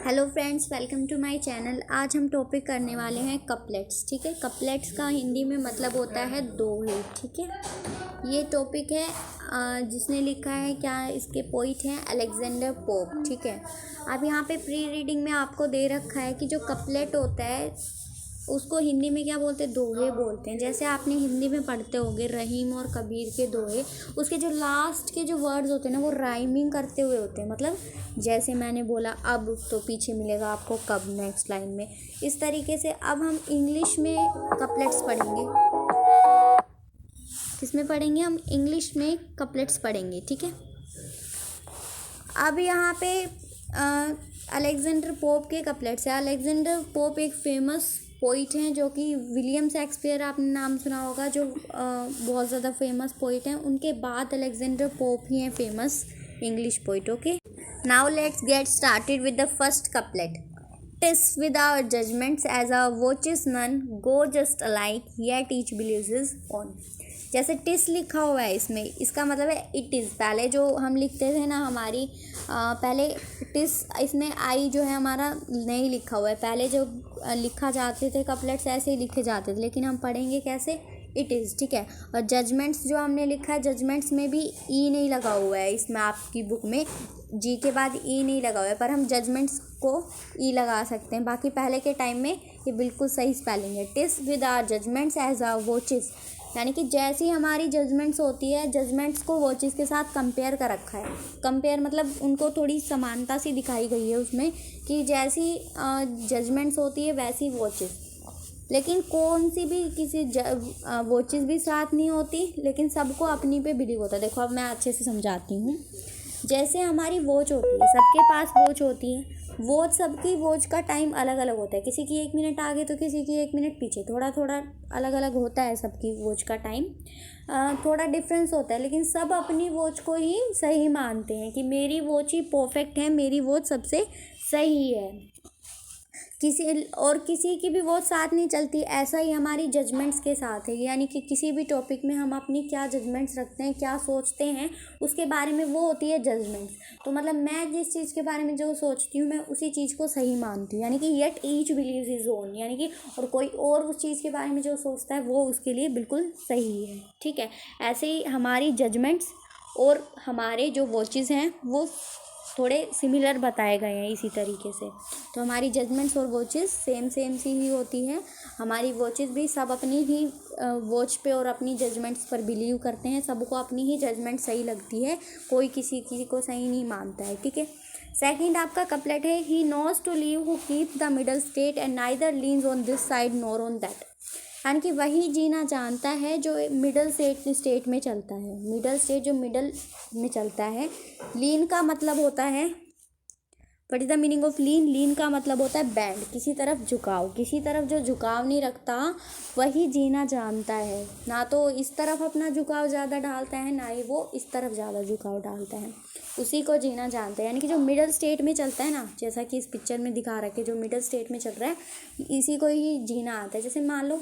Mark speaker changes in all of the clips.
Speaker 1: Hello friends, welcome to my channel. आज हम topic करने वाले हैं कपलेट्स। ठीक है, कपलेट्स का हिंदी में मतलब होता है दोहे। ठीक है, ये टॉपिक है जिसने लिखा है, क्या इसके पोइट हैं, अलेक्जेंडर पोप। ठीक है, अब यहाँ पे प्री रीडिंग में आपको दे रखा है कि जो कपलेट होता है उसको हिंदी में क्या बोलते हैं, दोहे बोलते हैं। जैसे आपने हिंदी में पढ़ते होंगे रहीम और कबीर के दोहे, उसके जो लास्ट के जो वर्ड्स होते हैं ना वो राइमिंग करते हुए होते हैं। मतलब जैसे मैंने बोला अब, तो पीछे मिलेगा आपको कब नेक्स्ट लाइन में। इस तरीके से अब हम इंग्लिश में कपलेट्स पढ़ेंगे। किसमें पढ़ेंगे? हम इंग्लिश में कपलेट्स पढ़ेंगे। ठीक है, अब यहाँ पे अलेक्जेंडर पोप के कपलेट्स है। अलेक्जेंडर पोप एक फेमस पोइट हैं जो कि विलियम शेक्सपियर आपने नाम सुना होगा, जो बहुत ज़्यादा फेमस पोइट हैं। उनके बाद अलेक्जेंडर पोप ही हैं famous English poet. Okay, now let's get started with the first couplet. TISS with our judgements as our watches none go just alike yet each believes his own. जैसे TISS लिखा हुआ है इसमें, इसका मतलब है it is. पहले जो हम लिखते थे ना हमारी पहले टिस, इसमें आई जो है हमारा नहीं लिखा हुआ है। पहले जो लिखा जाते थे कपलेट्स ऐसे ही लिखे जाते थे, लेकिन हम पढ़ेंगे कैसे, इट इज़। ठीक है, और जजमेंट्स जो हमने लिखा है, जजमेंट्स में भी ई नहीं लगा हुआ है। इसमें आपकी बुक में जी के बाद ई नहीं लगा हुआ है, पर हम जजमेंट्स को ई लगा सकते हैं। बाकी पहले के टाइम में ये बिल्कुल सही स्पेलिंग है। TISS with our judgements as our watches, यानी कि जैसी हमारी जजमेंट्स होती है, जजमेंट्स को वॉचेस के साथ कंपेयर कर रखा है। कंपेयर मतलब उनको थोड़ी समानता सी दिखाई गई है उसमें, कि जैसी जजमेंट्स होती है वैसी वॉचेस। लेकिन कौन सी भी किसी वॉचेस भी साथ नहीं होती, लेकिन सबको अपनी पे बिलीव होता है। देखो अब मैं अच्छे से समझाती हूँ। जैसे हमारी वॉच होती है, सबके पास वॉच होती है। वॉच, सबकी वॉच का टाइम अलग अलग होता है। किसी की 1 मिनट आगे तो किसी की 1 मिनट पीछे, थोड़ा थोड़ा अलग अलग होता है सबकी वॉच का टाइम। थोड़ा डिफरेंस होता है, लेकिन सब अपनी वॉच को ही सही मानते हैं कि मेरी वॉच ही परफेक्ट है, मेरी वॉच सबसे सही है। किसी की भी वॉच साथ नहीं चलती। ऐसा ही हमारी जजमेंट्स के साथ है, यानी कि किसी भी टॉपिक में हम अपनी क्या जजमेंट्स रखते हैं, क्या सोचते हैं, उसके बारे में वो होती है जजमेंट्स। तो मतलब मैं जिस चीज़ के बारे में जो सोचती हूँ, मैं उसी चीज़ को सही मानती हूँ, यानी कि yet each believes his own, यानी कि और कोई और उस चीज़ के बारे में जो सोचता है वो उसके लिए बिल्कुल सही है। ठीक है, ऐसे ही हमारी जजमेंट्स और हमारे जो वॉचेस हैं वो थोड़े सिमिलर बताए गए हैं इसी तरीके से। तो हमारी जजमेंट्स और वॉचेस सेम सी ही होती हैं। हमारी वॉचेस भी सब अपनी ही वॉच पे और अपनी जजमेंट्स पर बिलीव करते हैं। सबको अपनी ही जजमेंट सही लगती है, कोई किसी को सही नहीं मानता है। ठीक है, सेकंड आपका कपलेट है, he knows to live who keep the middle state and neither leans on this side nor on that. यानी कि वही जीना जानता है जो मिडल स्टेट में चलता है। मिडल स्टेट जो मिडल में चलता है। लीन का मतलब होता है, what is the meaning of lean? Lean का मतलब होता है बैंड, किसी तरफ झुकाव। किसी तरफ जो झुकाव नहीं रखता वही जीना जानता है। ना तो इस तरफ अपना झुकाव ज़्यादा डालता है, ना ही वो इस तरफ ज़्यादा झुकाव डालता है, उसी को जीना जानता है। यानी कि जो मिडल स्टेट में चलता है ना, जैसा कि इस पिक्चर में दिखा रखे, जो मिडल स्टेट में चल रहा है इसी को ही जीना आता है। जैसे मान लो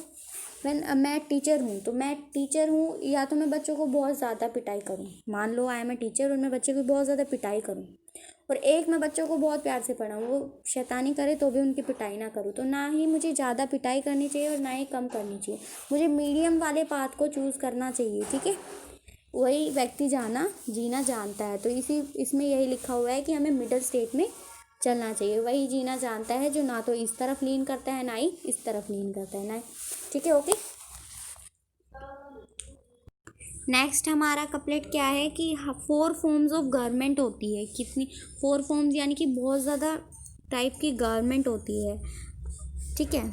Speaker 1: मैं टीचर हूँ, तो मैं टीचर हूँ, या तो मैं बच्चों को बहुत ज़्यादा पिटाई करूँ। मान लो आई एम ए टीचर और मैं बच्चे को बहुत ज़्यादा पिटाई करूँ, और एक मैं बच्चों को बहुत प्यार से पढ़ाऊँ, वो शैतानी करे तो भी उनकी पिटाई ना करूँ। तो ना ही मुझे ज़्यादा पिटाई करनी चाहिए और ना ही कम करनी चाहिए, मुझे मीडियम वाले पाथ को चूज़ करना चाहिए। ठीक है, वही व्यक्ति जीना जानता है। तो इसमें यही लिखा हुआ है कि हमें मिडल स्टेट में चलना चाहिए। वही जीना जानता है जो ना तो इस तरफ लीन करता है, ना ही इस तरफ लीन करता है, ना। ठीक है, ओके। नेक्स्ट हमारा कपलेट क्या है कि 4 फॉर्म्स ऑफ गवर्नमेंट होती है। कितनी? 4 फॉर्म्स, यानी कि बहुत ज़्यादा टाइप की गवर्नमेंट होती है। ठीक है,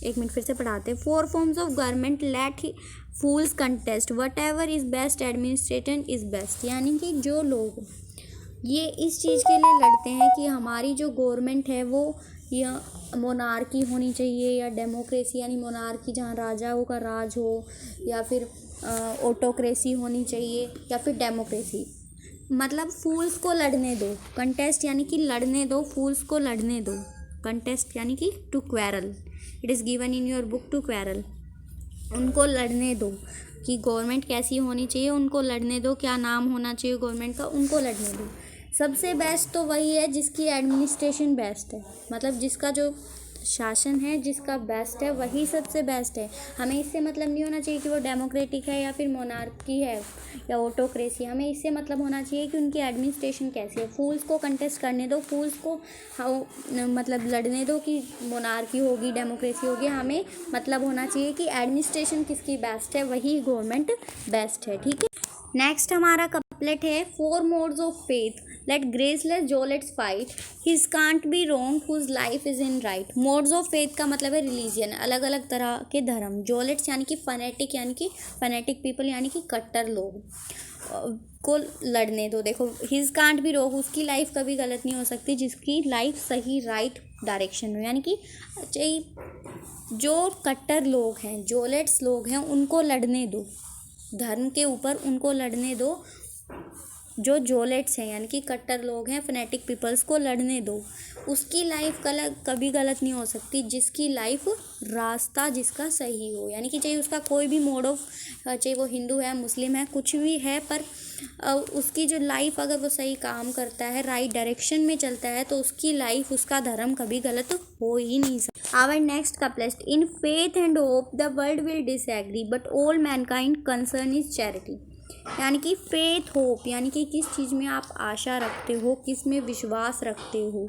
Speaker 1: एक मिनट फिर से पढ़ाते हैं। 4 forms of government let fools contest whatever is best administration is best. यानी कि जो लोग ये इस चीज़ के लिए लड़ते हैं कि हमारी जो गवर्नमेंट है वो या मोनार्की होनी चाहिए या डेमोक्रेसी, यानी मोनार्की जहाँ राजाओं का राज हो, या फिर ऑटोक्रेसी होनी चाहिए, या फिर डेमोक्रेसी। मतलब फूल्स को लड़ने दो। कंटेस्ट यानी कि लड़ने दो, फूल्स को लड़ने दो। कंटेस्ट यानी कि to quarrel, it is given in your book to quarrel. उनको लड़ने दो कि गवर्नमेंट कैसी होनी चाहिए, उनको लड़ने दो। क्या नाम होना चाहिए गवर्नमेंट का, उनको लड़ने दो। सबसे बेस्ट तो वही है जिसकी एडमिनिस्ट्रेशन बेस्ट है, मतलब जिसका जो शासन है जिसका बेस्ट है वही सबसे बेस्ट है। हमें इससे मतलब नहीं होना चाहिए कि वो डेमोक्रेटिक है या फिर मोनार्की है या ऑटोक्रेसी। हमें इससे मतलब होना चाहिए कि उनकी एडमिनिस्ट्रेशन कैसी है। फूल्स को कंटेस्ट करने दो, फूल्स को मतलब लड़ने दो कि मोनार्की होगी डेमोक्रेसी होगी। हमें मतलब होना चाहिए कि एडमिनिस्ट्रेशन किसकी बेस्ट है, वही गवर्नमेंट बेस्ट है। ठीक है, नेक्स्ट हमारा कपलेट है, 4 modes of faith, let graceless Jolettes fight, his can't be wrong whose life is in right। modes of faith का मतलब है रिलीजियन, अलग अलग तरह के धर्म। जोलेट्स यानी कि फनेटिक पीपल यानी कि कट्टर लोग को लड़ने दो। देखो, हिज कांट बी रोग, उसकी लाइफ कभी गलत नहीं हो सकती जिसकी लाइफ सही राइट डायरेक्शन में, यानी कि जो कट्टर लोग हैं, जोलेट्स लोग हैं, उनको लड़ने दो, धर्म के ऊपर उनको लड़ने दो। जो जोलेट्स हैं यानी कि कट्टर लोग हैं, फनेटिक पीपल्स को लड़ने दो। उसकी लाइफ कभी गलत नहीं हो सकती जिसकी लाइफ रास्ता जिसका सही हो, यानी कि चाहे उसका कोई भी मोड ऑफ, चाहे वो हिंदू है मुस्लिम है कुछ भी है, पर उसकी जो लाइफ अगर वो सही काम करता है, राइट डायरेक्शन में चलता है, तो उसकी लाइफ, उसका धर्म कभी गलत हो ही नहीं सकता। Our next couplet, in faith and hope the world will disagree but all mankind concern is charity. यानी कि फेथ होप यानी कि किस चीज़ में आप आशा रखते हो, किस में विश्वास रखते हो,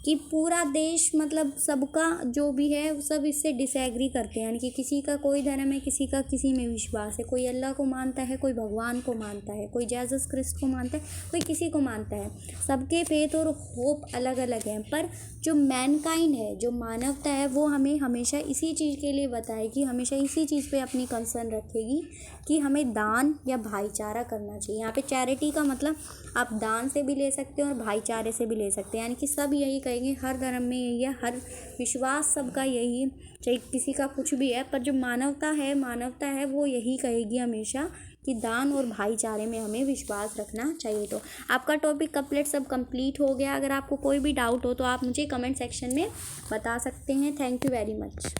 Speaker 1: कि पूरा देश मतलब सबका जो भी है सब इससे डिसएग्री करते हैं। यानी कि किसी का कोई धर्म है, किसी का किसी में विश्वास है, कोई अल्लाह को मानता है, कोई भगवान को मानता है, कोई जीसस क्रिस्ट को मानता है, कोई किसी को मानता है। सबके फेथ और होप अलग अलग हैं, पर जो मैनकाइंड है, जो मानवता है, वो हमें हमेशा इसी चीज़ के लिए बताएगी, हमेशा इसी चीज़ पे अपनी कंसर्न रखेगी कि हमें दान या भाईचारा करना चाहिए। यहाँ पे चैरिटी का मतलब आप दान से भी ले सकते हो और भाईचारे से भी ले सकते हैं। यानी कि सब यही कहेंगे, हर धर्म में यही है, हर विश्वास सबका यही, चाहे किसी का कुछ भी है, पर जो मानवता है वो यही कहेगी हमेशा कि दान और भाईचारे में हमें विश्वास रखना चाहिए। तो आपका टॉपिक कपलेट सब कंप्लीट हो गया। अगर आपको कोई भी डाउट हो तो आप मुझे कमेंट सेक्शन में बता सकते हैं। Thank you very much.